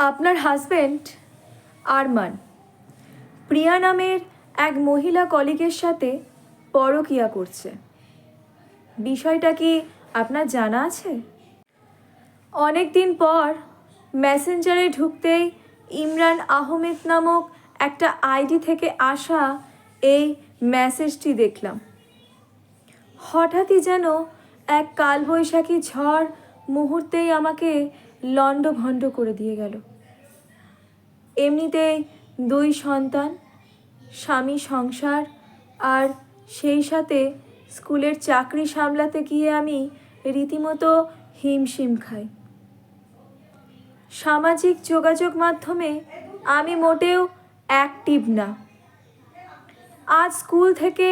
আপনার হাজব্যান্ড আরমান প্রিয়া নামের এক মহিলা কলিগের সাথে পরকীয়া করছে। বিষয়টা কি আপনার জানা আছে? অনেক দিন পর মেসেঞ্জারে ঢুকতেই ইমরান আহমেদ নামক একটা আইডি থেকে আসা এই মেসেজটি দেখলাম। হঠাৎই যেন এক কালবৈশাখী ঝড় মুহূর্তেই আমাকে লণ্ডভণ্ড করে দিয়ে গেল। এমনিতেই 2 সন্তান, স্বামী, সংসার আর সেই সাথে স্কুলের চাকরি সামলাতে গিয়ে আমি রীতিমতো হিমশিম খাই। সামাজিক যোগাযোগ মাধ্যমে আমি মোটেও অ্যাক্টিভ না। আজ স্কুল থেকে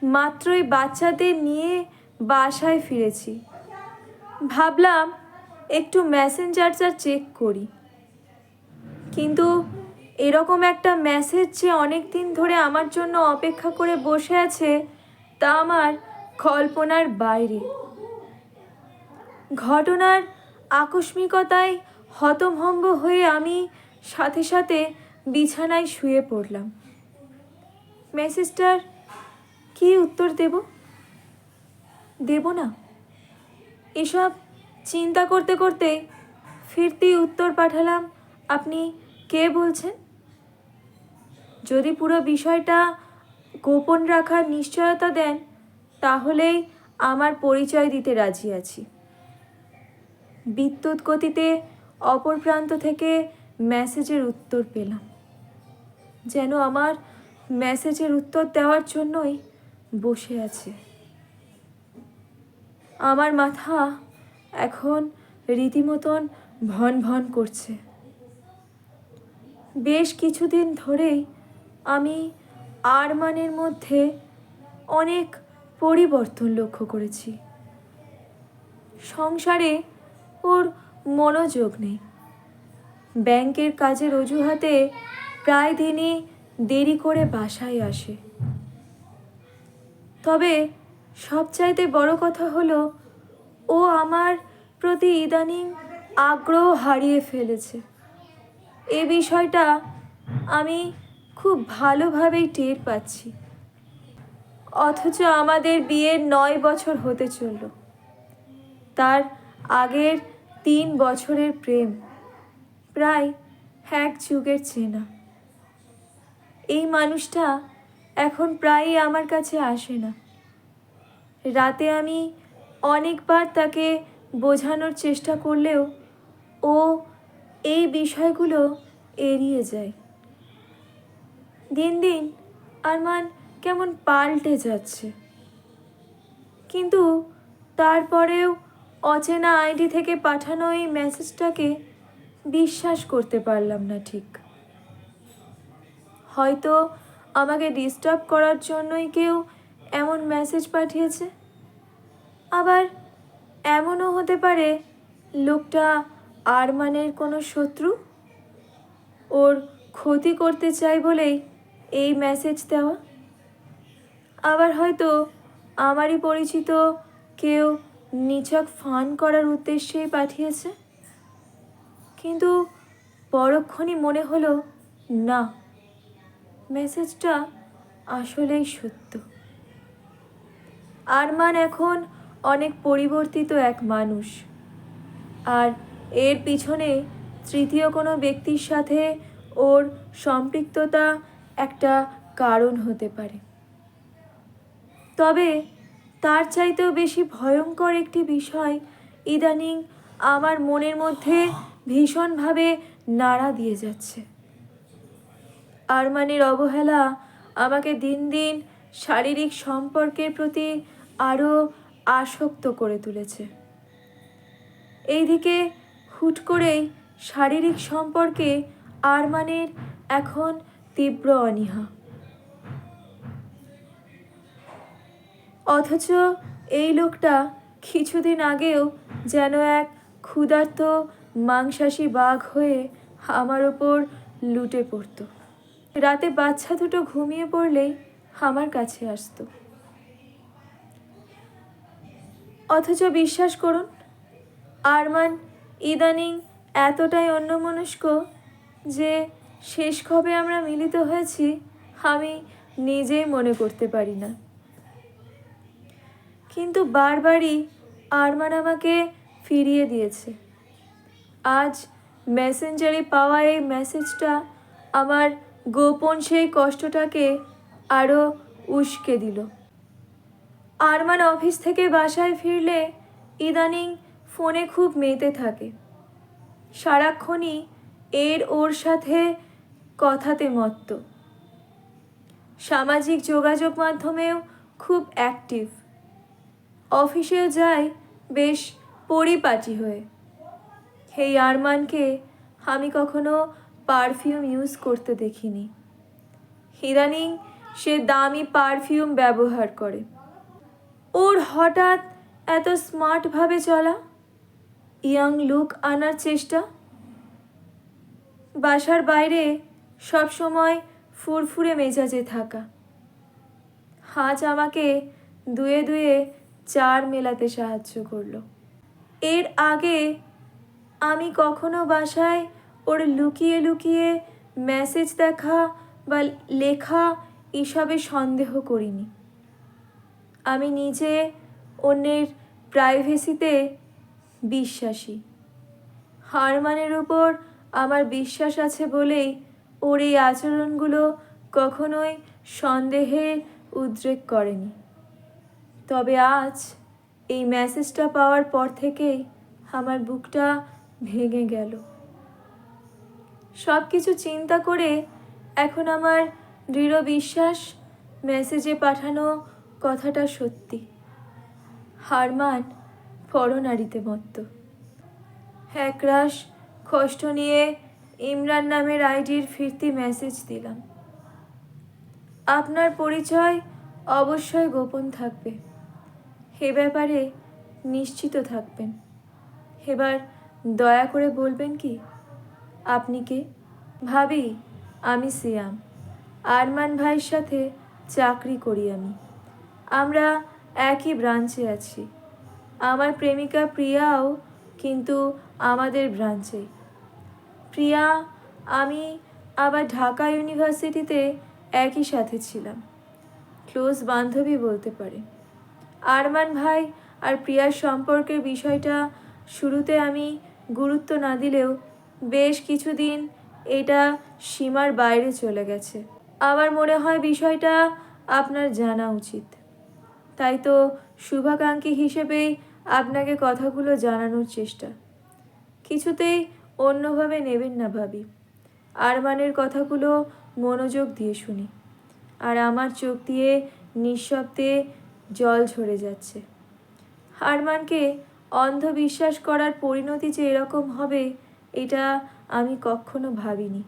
মাত্রই বাচ্চাদের নিয়ে বাসায় ফিরেছি। ভাবলাম একটু মেসেঞ্জারটা চেক করি, কিন্তু এরকম একটা মেসেজ যে অনেক দিন ধরে আমার জন্য অপেক্ষা করে বসে আছে তা আমার কল্পনার বাইরে। ঘটনার আকস্মিকতায় হতভম্ব হয়ে আমি সাথে সাথে বিছানায় শুয়ে পড়লাম। মেসেজটার কী উত্তর দেব না এসব চিন্তা করতে করতে ফিরতি উত্তর পাঠালাম, আপনি কে বলছেন? যদি পুরো বিষয়টা গোপন রাখার নিশ্চয়তা দেন তাহলেই আমার পরিচয় দিতে রাজি আছি। বিদ্যুৎ গতিতে অপর প্রান্ত থেকে মেসেজের উত্তর পেলাম, যেন আমার মেসেজের উত্তর দেওয়ার জন্যই বসে আছে। আমার মাথা এখন রীতিমতন ভন ভন করছে। বেশ কিছুদিন ধরেই আমি আরমানের মধ্যে অনেক পরিবর্তন লক্ষ্য করেছি। সংসারে ওর মনোযোগ নেই। ব্যাংকের কাজের অজুহাতে প্রায় দিনই দেরি করে বাসায় আসে। তবে সবচাইতে বড় কথা হলো ও আমার প্রতি ইদানিং আগ্রহ হারিয়ে ফেলেছে। এ বিষয়টা আমি খুব ভালোভাবেই টের পাচ্ছি। অথচ আমাদের বিয়ের 9 বছর হতে চলল। তার আগের 3 বছরের প্রেম প্রায় 1 যুগের চেনা। এই মানুষটা এখন প্রায়ই আমার কাছে আসে না। রাতে আমি অনেকবার তাকে বোঝানোর চেষ্টা করলেও ও এই বিষয়গুলো এড়িয়ে যায়। দিন দিন আরমান কেমন পাল্টে যাচ্ছে, কিন্তু তারপরেও অচেনা আইডি থেকে পাঠানো এই মেসেজটাকে বিশ্বাস করতে পারলাম না ঠিক। হয়তো আমাকে ডিস্টার্ব করার জন্যই কেউ এমন মেসেজ পাঠিয়েছে। আবার এমনও হতে পারে লোকটা আরমানের কোনো শত্রু, ওর ক্ষতি করতে চাই বলেই এই মেসেজ দেওয়া। আবার হয়তো আমারই পরিচিত কেউ নিছক ফান করার উদ্দেশ্যেই পাঠিয়েছে। কিন্তু পরক্ষণই মনে হলো না, মেসেজটা আসলেই সত্য। আরমান এখন অনেক পরিবর্তিত এক মানুষ, আর এর পিছনে তৃতীয় কোনো ব্যক্তির সাথে ওর সম্পৃক্ততা একটা কারণ হতে পারে। তবে তার চাইতেও বেশি ভয়ঙ্কর একটি বিষয় ইদানিং আমার মনের মধ্যে ভীষণভাবে নাড়া দিয়ে যাচ্ছে। আরমানের অবহেলা আমাকে দিন দিন শারীরিক সম্পর্কের প্রতি আরও আসক্ত করে তুলেছে। এইদিকে হুট করেই শারীরিক সম্পর্কে আরমানের এখন তীব্র অনীহা। অথচ এই লোকটা কিছুদিন আগেও যেন এক ক্ষুধার্ত মাংসাশী বাঘ হয়ে আমার ওপর লুটে পড়ত। রাতে বাচ্চা দুটো ঘুমিয়ে পড়লেই আমার কাছে আসতো। অথচ বিশ্বাস করুন, আরমান ইদানিং এতটাই অন্যমনস্ক যে শেষ কবে আমরা মিলিত হয়েছি আমি নিজেই মনে করতে পারি না। কিন্তু বারবারই আরমান আমাকে ফিরিয়ে দিয়েছে। আজ মেসেঞ্জারে পাওয়া এই মেসেজটা আমার গোপন সেই কষ্টটাকে আরও উস্কে দিল। আরমান অফিস থেকে বাসায় ফিরলে ইদানিং ফোনে খুব মেতে থাকে। সারাক্ষণই ওর সাথে কথাতে মত্ত। সামাজিক যোগাযোগ মাধ্যমেও খুব অ্যাক্টিভ। অফিসেও যায় বেশ পরিপাটি হয়ে। এই আরমানকে আমি কখনো পারফিউম ইউজ করতে দেখিনি। ইদানিং সে দামি পারফিউম ব্যবহার করে। ওর হঠাৎ এত স্মার্টভাবে চলা, ইয়াং লুক আনার চেষ্টা। বাসার বাইরে সবসময় ফুরফুরে মেজাজে থাকা। আজ আমাকে দুয়ে দুয়ে 4 মেলাতে সাহায্য করলো। এর আগে আমি কখনো বাসায় ওর লুকিয়ে লুকিয়ে মেসেজ দেখা বা লেখা এসবে সন্দেহ করিনি। আমি নিজে অন্যের প্রাইভেসিতে বিশ্বাসী। আরমানের উপর আমার বিশ্বাস আছে বলেই ওর এই আচরণগুলো কখনোই সন্দেহের উদ্রেক করেনি। তবে আজ এই মেসেজটা পাওয়ার পর থেকেই আমার বুকটা ভেঙে গেল। সব কিছু চিন্তা করে এখন আমার দৃঢ় বিশ্বাস মেসেজে পাঠানো কথাটা সত্যি। আরমান পরনারীতে মত্ত। একরাশ কষ্ট নিয়ে ইমরান নামের আইডির ফিরতি মেসেজ দিলাম। আপনার পরিচয় অবশ্যই গোপন থাকবে, এ ব্যাপারে নিশ্চিত থাকবেন। এবার দয়া করে বলবেন কি আপনি কে? ভাবি, আমি সিয়াম। আরমান ভাইয়ের সাথে চাকরি করি আমি। আমরা একই ব্রাঞ্চে আছি। আমার প্রেমিকা প্রিয়াও কিন্তু আমাদের ব্রাঞ্চে। প্রিয়া আমি আবার ঢাকা ইউনিভার্সিটিতে একই সাথে ছিলাম। ক্লোজ বান্ধবী বলতে পারে। আরমান ভাই আর প্রিয়ার সম্পর্কের বিষয়টা শুরুতে আমি গুরুত্ব না দিলেও বেশ কিছুদিন এটা সীমার বাইরে চলে গেছে। আমার মনে হয় বিষয়টা আপনার জানা উচিত। তাই তো শুভাকাঙ্ক্ষী হিসেবেই আপনাকে কথাগুলো জানানোর চেষ্টা। কিছুতেই অন্যভাবে নেবেন না ভাবি। আরমানের কথাগুলো মনোযোগ দিয়ে শুনি, আর আমার চোখ দিয়ে নিঃশব্দে জল ঝরে যাচ্ছে। আরমানকে অন্ধবিশ্বাস করার পরিণতি যে এরকম হবে এটা আমি কখনো ভাবিনি।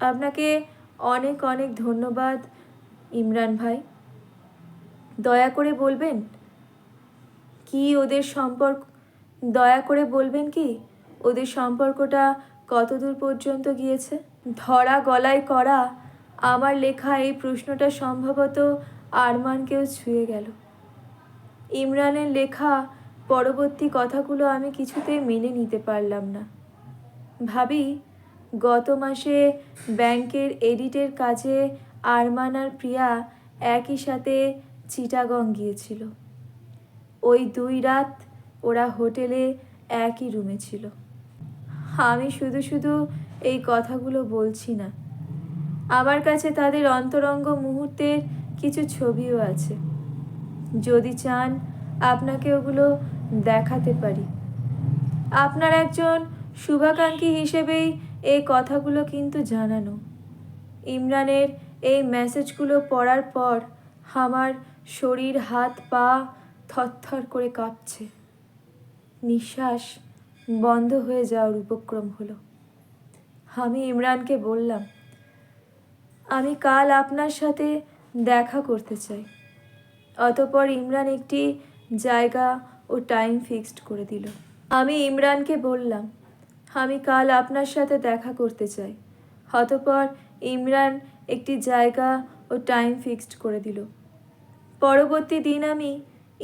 আপনাকে অনেক অনেক ধন্যবাদ ইমরান ভাই। দয়া করে বলবেন কি ওদের সম্পর্কটা কতদূর পর্যন্ত গিয়েছে? ধরা গলায় করা আমার লেখা এই প্রশ্নটা সম্ভবত আরমানকেও ছুঁয়ে গেল। ইমরানের লেখা পরবর্তী কথাগুলো আমি কিছুতেই মেনে নিতে পারলাম না। ভাবি, গত মাসে ব্যাংকের এডিটের কাজে আরমান আর প্রিয়া একই সাথে চিটাগং গিয়েছিল। ওই 2 রাত ওরা হোটেলে একই রুমে ছিল। আমি শুধু শুধু এই কথাগুলো বলছি না। আমার কাছে তাদের অন্তরঙ্গ মুহূর্তের কিছু ছবিও আছে। যদি চান আপনাকে ওগুলো দেখাতে পারি। আপনার একজন শুভাকাঙ্ক্ষী হিসেবেই এই কথাগুলো কিন্তু জানানো। ইমরানের এই মেসেজগুলো পড়ার পর আমার শরীর, হাত পা থরথর করে কাঁপছে। নিঃশ্বাস বন্ধ হয়ে যাওয়ার উপক্রম হলো। আমি ইমরানকে বললাম, আমি কাল আপনার সাথে দেখা করতে চাই। অতঃপর ইমরান একটি জায়গা ও টাইম ফিক্সড করে দিল। আমি ইমরানকে বললাম, আমি কাল আপনার সাথে দেখা করতে চাই। অতঃপর ইমরান একটি জায়গা ও টাইম ফিক্সড করে দিল। পরবর্তী দিন আমি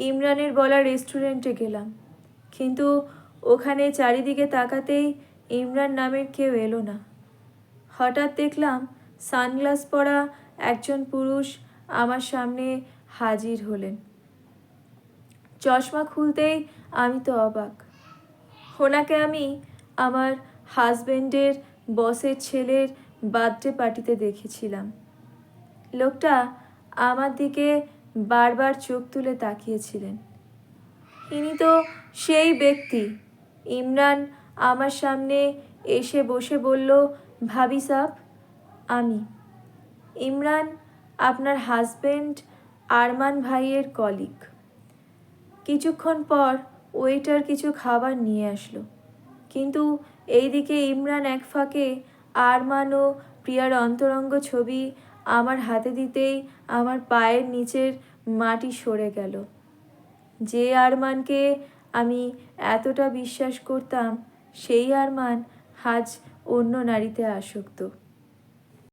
ইমরানের বলা রেস্টুরেন্টে গেলাম, কিন্তু ওখানে চারিদিকে তাকাতেই ইমরান নামের কেউ এলো না। হঠাৎ দেখলাম সানগ্লাস পরা একজন পুরুষ আমার সামনে হাজির হলেন। চশমা খুলতেই আমি তো অবাক। ওনাকে আমি আমার হাজবেন্ডের বসের ছেলের বার্থডে পার্টিতে দেখেছিলাম। লোকটা আমার দিকে বারবার চোখ তুলে তাকিয়েছিলেন। ইনি তো সেই ব্যক্তি। ইমরান আমার সামনে এসে বসে বলল, ভাবি সাব, আমি ইমরান, আপনার হাজবেন্ড আরমান ভাইয়ের কলিগ। কিছুক্ষণ পর ওয়েটার কিছু খাবার নিয়ে আসলো, কিন্তু এইদিকে ইমরান এক ফাঁকে আরমান ও প্রিয়ার অন্তরঙ্গ ছবি আমার হাতে দিতেই আমার পায়ের নিচের মাটি সরে গেল। যে আরমানকে আমি এতটা বিশ্বাস করতাম, সেই আরমান আজ অন্য নারীতে আসক্ত।